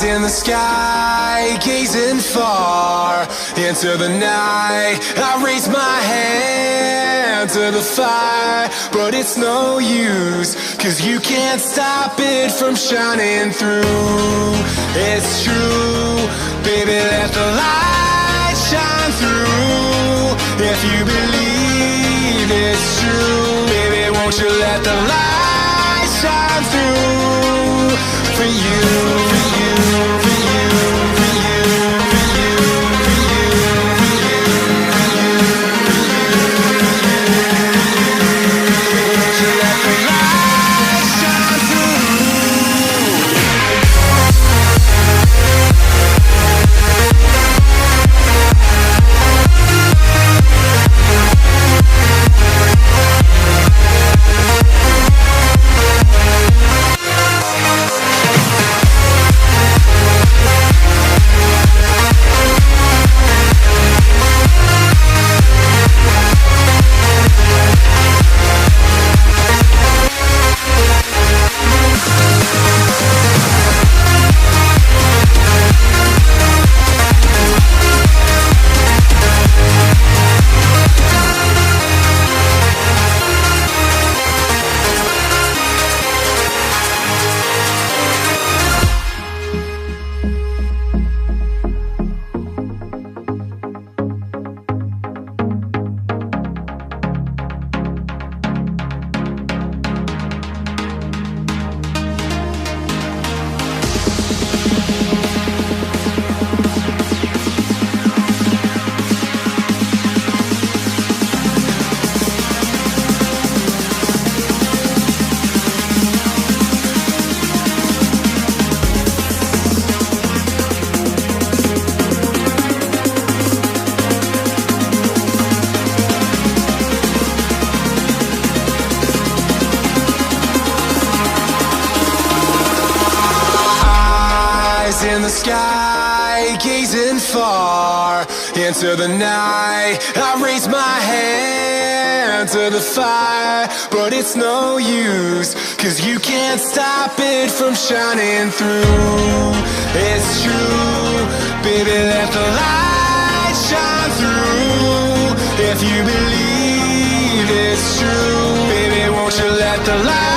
In the sky, gazing far into the night, I raise my hand to the fire, but it's no use, 'cause you can't stop it from shining through. It's true, baby, let the light shine through. If you believe it's true, baby, won't you let the light shine through for you, for you, for you, for you, for you, for you, for you, for you, won't you let the light shine through? In the sky, gazing far into the night, I raise my hand to the fire, but it's no use, 'cause you can't stop it from shining through. It's true, baby, let the light shine through. If you believe it's true, baby, won't you let the light